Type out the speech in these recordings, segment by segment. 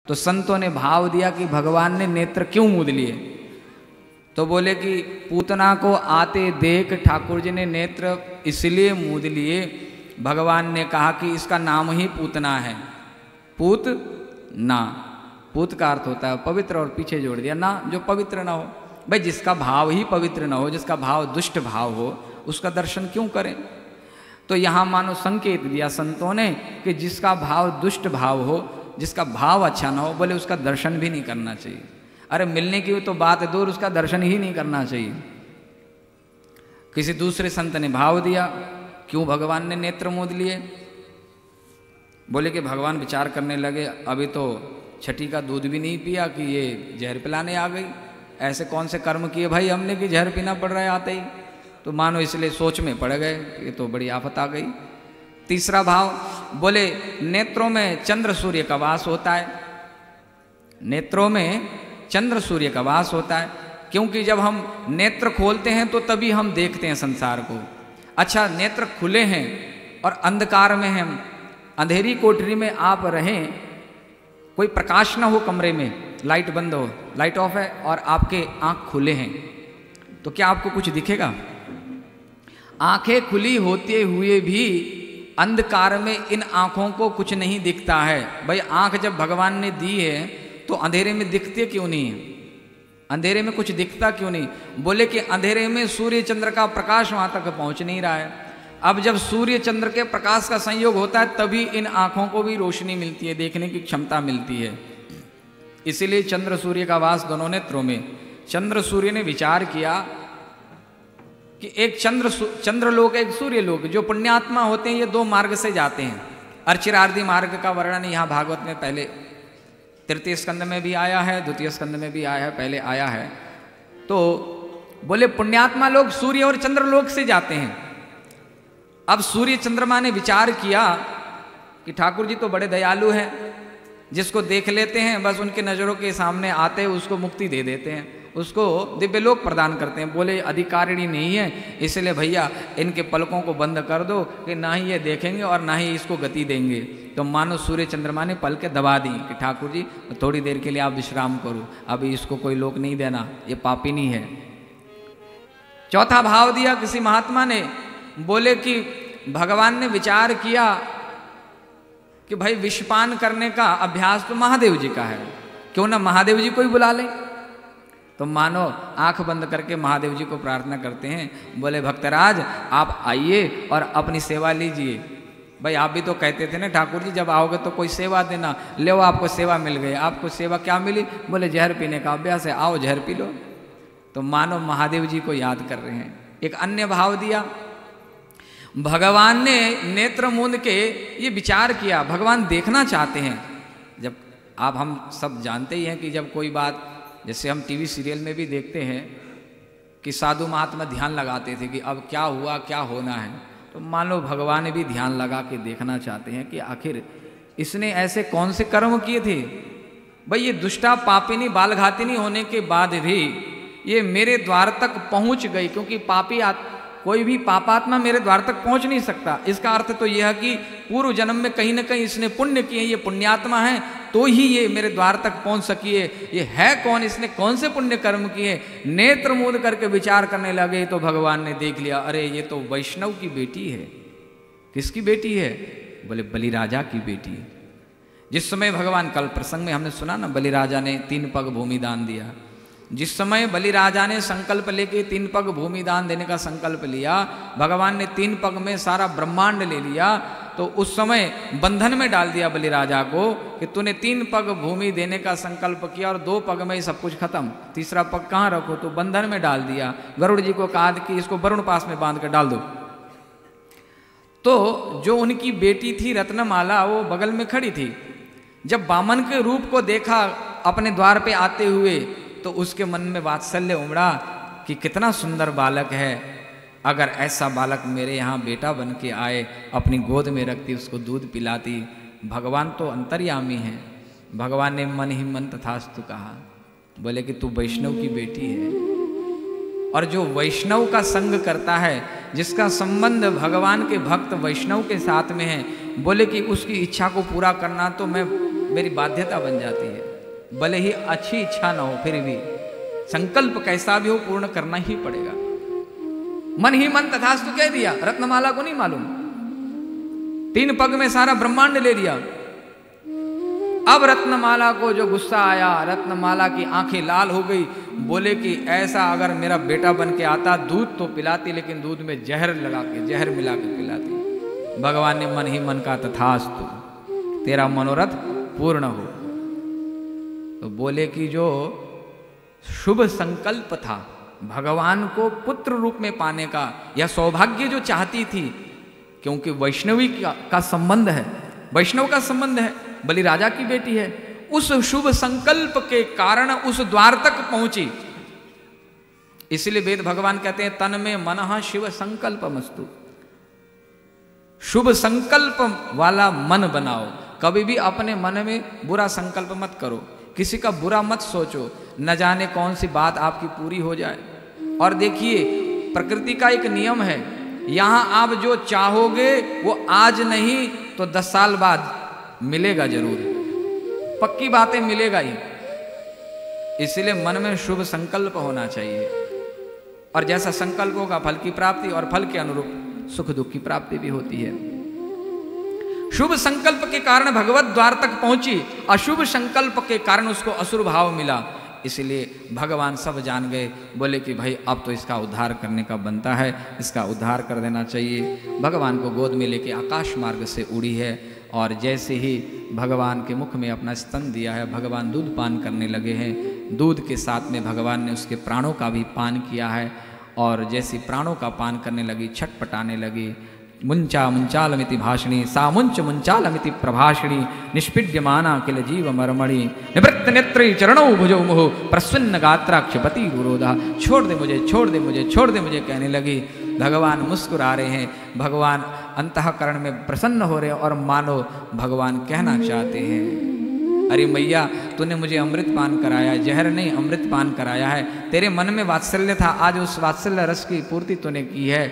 तो संतों ने भाव दिया कि भगवान ने नेत्र क्यों मूंद लिए? तो बोले कि पूतना को आते देख ठाकुर जी ने नेत्र इसलिए मूंद लिए, भगवान ने कहा कि इसका नाम ही पूतना है। पूत ना, पूत का अर्थ होता है पवित्र, और पीछे जोड़ दिया ना, जो पवित्र ना हो। भाई जिसका भाव ही पवित्र ना हो, जिसका भाव दुष्ट भाव हो, उसका दर्शन क्यों करें? तो यहाँ मानो संकेत दिया संतों ने कि जिसका भाव दुष्ट भाव हो, जिसका भाव अच्छा ना हो, बोले उसका दर्शन भी नहीं करना चाहिए। अरे मिलने की तो बात है दूर, उसका दर्शन ही नहीं करना चाहिए। किसी दूसरे संत ने भाव दिया, क्यों भगवान ने नेत्र मूंद लिए? बोले कि भगवान विचार करने लगे, अभी तो छठी का दूध भी नहीं पिया कि ये जहर पिलाने आ गई। ऐसे कौन से कर्म किए भाई हमने कि जहर पीना पड़ रहा है आते ही? तो मानो इसलिए सोच में पड़ गए, ये तो बड़ी आफत आ गई। तीसरा भाव, बोले नेत्रों में चंद्र सूर्य का वास होता है, नेत्रों में चंद्र सूर्य का वास होता है, क्योंकि जब हम नेत्र खोलते हैं तो तभी हम देखते हैं संसार को। अच्छा, नेत्र खुले हैं और अंधकार में हैं, अंधेरी कोठरी में आप रहें, कोई प्रकाश ना हो कमरे में, लाइट बंद हो, लाइट ऑफ है और आपके आंख खुले हैं, तो क्या आपको कुछ दिखेगा? आंखें खुली होते हुए भी अंधकार में इन आंखों को कुछ नहीं दिखता है। भाई आंख जब भगवान ने दी है तो अंधेरे में दिखते क्यों नहीं है? अंधेरे में कुछ दिखता क्यों नहीं? बोले कि अंधेरे में सूर्य चंद्र का प्रकाश वहां तक पहुंच नहीं रहा है। अब जब सूर्य चंद्र के प्रकाश का संयोग होता है तभी इन आंखों को भी रोशनी मिलती है, देखने की क्षमता मिलती है। इसीलिए चंद्र सूर्य का वास दोनों नेत्रों में। चंद्र सूर्य ने विचार किया कि एक चंद्रलोक, एक सूर्य लोक, जो पुण्यात्मा होते हैं ये दो मार्ग से जाते हैं। अर्चिरार्धी मार्ग का वर्णन यहाँ भागवत में पहले तृतीय स्कंद में भी आया है, द्वितीय स्कंद में भी आया है, पहले आया है। तो बोले पुण्यात्मा लोग सूर्य और चंद्रलोक से जाते हैं। अब सूर्य चंद्रमा ने विचार किया कि ठाकुर जी तो बड़े दयालु हैं, जिसको देख लेते हैं बस उनके नजरों के सामने आते उसको मुक्ति दे देते हैं, उसको दिव्य लोक प्रदान करते हैं। बोले अधिकारिणी नहीं है, इसलिए भैया इनके पलकों को बंद कर दो कि ना ही ये देखेंगे और ना ही इसको गति देंगे। तो मानो सूर्य चंद्रमा ने पलकें दबा दी कि ठाकुर जी थोड़ी देर के लिए आप विश्राम करो, अभी इसको कोई लोक नहीं देना, ये पापिनी है। चौथा भाव दिया किसी महात्मा ने, बोले कि भगवान ने विचार किया कि भाई विषपान करने का अभ्यास तो महादेव जी का है, क्यों ना महादेव जी को ही बुला लें। तो मानो आंख बंद करके महादेव जी को प्रार्थना करते हैं, बोले भक्तराज आप आइए और अपनी सेवा लीजिए। भाई आप भी तो कहते थे ना ठाकुर जी जब आओगे तो कोई सेवा देना, ले वो आपको सेवा मिल गई। आपको सेवा क्या मिली? बोले जहर पीने का अभ्यास है, आओ जहर पी लो। तो मानो महादेव जी को याद कर रहे हैं। एक अन्य भाव दिया, भगवान ने नेत्र मूंद के ये विचार किया, भगवान देखना चाहते हैं। जब आप हम सब जानते ही हैं कि जब कोई बात, जैसे हम टीवी सीरियल में भी देखते हैं कि साधु महात्मा ध्यान लगाते थे कि अब क्या हुआ, क्या होना है, तो मान लो भगवान भी ध्यान लगा के देखना चाहते हैं कि आखिर इसने ऐसे कौन से कर्म किए थे। भाई ये दुष्टा पापिनी बालघातिनी होने के बाद भी ये मेरे द्वार तक पहुंच गई, क्योंकि पापी कोई भी पापात्मा मेरे द्वार तक पहुंच नहीं सकता। इसका अर्थ तो यह है कि पूर्व जन्म में कहीं ना कहीं इसने पुण्य किए, ये पुण्यात्मा है तो ही ये मेरे द्वार तक पहुंच सकी है। ये है कौन, इसने कौन से पुण्य कर्म किए? नेत्र मूंद करके विचार करने लगे तो भगवान ने देख लिया, अरे ये तो वैष्णव की बेटी है। किसकी बेटी है? बोले बलि राजा की बेटी है। जिस समय भगवान, कल प्रसंग में हमने सुना ना, बलि राजा ने 3 पग भूमि दान दिया। जिस समय बलि राजा ने संकल्प लेके 3 पग भूमि दान देने का संकल्प लिया, भगवान ने 3 पग में सारा ब्रह्मांड ले लिया। तो उस समय बंधन में डाल दिया बलि राजा को कि तूने 3 पग भूमि देने का संकल्प किया और 2 पग में ही सब कुछ खत्म, तीसरा पग कहाँ रखो? तो बंधन में डाल दिया। गरुड़ जी को कहा कि इसको वरुण पास में बांध कर डाल दो। तो जो उनकी बेटी थी रत्नमाला, वो बगल में खड़ी थी। जब वामन के रूप को देखा अपने द्वार पे आते हुए, तो उसके मन में वात्सल्य उमड़ा कि कितना सुंदर बालक है, अगर ऐसा बालक मेरे यहाँ बेटा बन के आए, अपनी गोद में रखती, उसको दूध पिलाती। भगवान तो अंतर्यामी हैं। भगवान ने मन ही मन तथास्तु कहा, बोले कि तू वैष्णव की बेटी है। और जो वैष्णव का संग करता है, जिसका संबंध भगवान के भक्त वैष्णव के साथ में है, बोले कि उसकी इच्छा को पूरा करना तो मैं मेरी बाध्यता बन जाती है। भले ही अच्छी इच्छा ना हो, फिर भी संकल्प कैसा भी हो पूर्ण करना ही पड़ेगा। मन ही मन तथास्तु कह दिया, रत्नमाला को नहीं मालूम, 3 पग में सारा ब्रह्मांड ले लिया। अब रत्नमाला को जो गुस्सा आया, रत्नमाला की आंखें लाल हो गई, बोले कि ऐसा अगर मेरा बेटा बन के आता दूध तो पिलाती, लेकिन दूध में जहर लगा के, जहर मिला के पिलाती। भगवान ने मन ही मन का तथास्तु, तेरा मनोरथ पूर्ण हो। तो बोले कि जो शुभ संकल्प था भगवान को पुत्र रूप में पाने का, यह सौभाग्य जो चाहती थी, क्योंकि वैष्णवी का संबंध है, वैष्णव का संबंध है, बलि राजा की बेटी है, उस शुभ संकल्प के कारण उस द्वार तक पहुंची। इसलिए वेद भगवान कहते हैं तन में मनः शिव संकल्पमस्तु। शुभ संकल्प वाला मन बनाओ। कभी भी अपने मन में बुरा संकल्प मत करो, किसी का बुरा मत सोचो, न जाने कौन सी बात आपकी पूरी हो जाए। और देखिए प्रकृति का एक नियम है, यहां आप जो चाहोगे वो आज नहीं तो 10 साल बाद मिलेगा जरूर, पक्की बातें मिलेगा ही। इसलिए मन में शुभ संकल्प होना चाहिए, और जैसा संकल्प होगा फल की प्राप्ति, और फल के अनुरूप सुख दुख की प्राप्ति भी होती है। शुभ संकल्प के कारण भगवत द्वार तक पहुंची, अशुभ संकल्प के कारण उसको असुर भाव मिला। इसलिए भगवान सब जान गए, बोले कि भाई अब तो इसका उद्धार करने का बनता है, इसका उद्धार कर देना चाहिए। भगवान को गोद में लेके आकाश मार्ग से उड़ी है, और जैसे ही भगवान के मुख में अपना स्तन दिया है, भगवान दूध पान करने लगे हैं। दूध के साथ में भगवान ने उसके प्राणों का भी पान किया है, और जैसे प्राणों का पान करने लगी, छटपटाने लगी। मुंचा मुंचालमिति भाषिणी सा मुंच मुंचालमिति प्रभाषिणी निष्पीड्यमाना किल जीव मर्मणि निवृत्त नेत्री चरणों भुजो मुहु प्रसन्न गात्रा क्षपति गुरोधा। छोड़ दे मुझे, छोड़ दे मुझे, छोड़ दे मुझे कहने लगी। भगवान मुस्कुरा रहे हैं, भगवान अंतःकरण में प्रसन्न हो रहे हैं, और मानो भगवान कहना चाहते हैं, अरे मैया तूने मुझे अमृत पान कराया, जहर नहीं अमृत पान कराया है। तेरे मन में वात्सल्य था, आज उस वात्सल्य रस की पूर्ति तूने की है।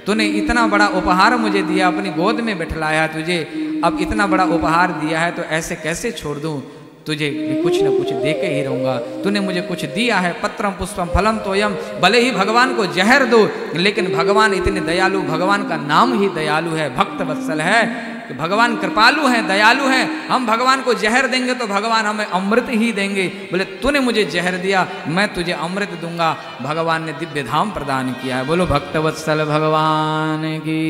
तूने इतना बड़ा उपहार मुझे दिया, अपनी गोद में बैठलाया तुझे, अब इतना बड़ा उपहार दिया है तो ऐसे कैसे छोड़ दूं? तुझे भी कुछ न कुछ दे के ही रहूंगा। तूने मुझे कुछ दिया है, पत्रम पुष्पम फलम तोयम। भले ही भगवान को जहर दो, लेकिन भगवान इतने दयालु, भगवान का नाम ही दयालु है, भक्त वत्सल है, कि भगवान कृपालु हैं, दयालु हैं। हम भगवान को जहर देंगे तो भगवान हमें अमृत ही देंगे। बोले तूने मुझे जहर दिया, मैं तुझे अमृत दूंगा। भगवान ने दिव्य धाम प्रदान किया है। बोलो भक्त वत्सल भगवान की।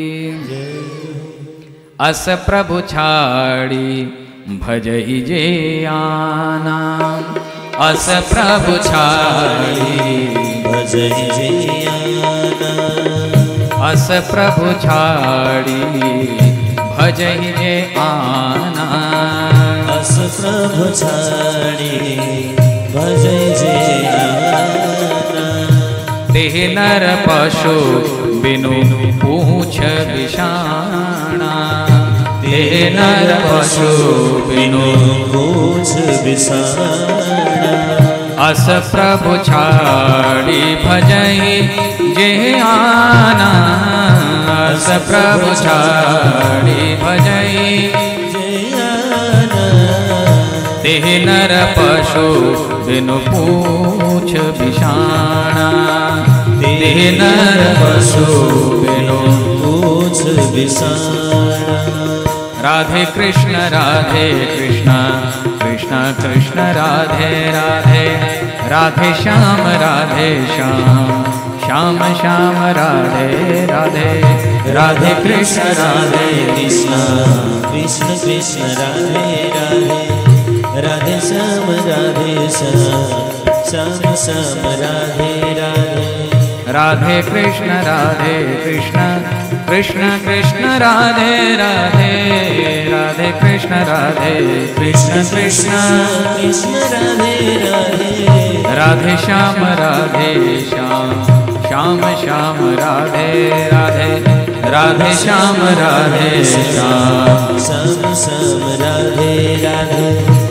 अस प्रभु छाड़ी भजहि जे आना, अस प्रभु छाड़ी भजहि जे आना, अस प्रभु छाड़ी भजहि जे आना, अस प्रभु छाड़ी भजहि जे आना। देह नर पशु बिनु पूछ बिषाणा, देह नर पशु बिनु पूछ बिषाणा। अस प्रभु छाड़ी भजहि जे आना, अस प्रभु छाड़ी भजहि जे आना। देह नर पशु बिनु पूछ बिषाणा, देह नर पशु बिनु पूछ बिषाणा। राधे कृष्ण कृष्ण कृष्ण राधे राधे, राधे श्याम श्याम श्याम राधे राधे, राधे कृष्ण कृष्ण कृष्ण कृष्ण राधे राधे, राधे श्याम श्याम श्याम राधे राधे। राधे कृष्ण कृष्ण कृष्ण राधे राधे, राधे कृष्ण कृष्ण कृष्ण राधे राधे, राधे श्याम श्याम श्याम राधे राधे, राधे श्याम श्याम श्याम राधे राधे।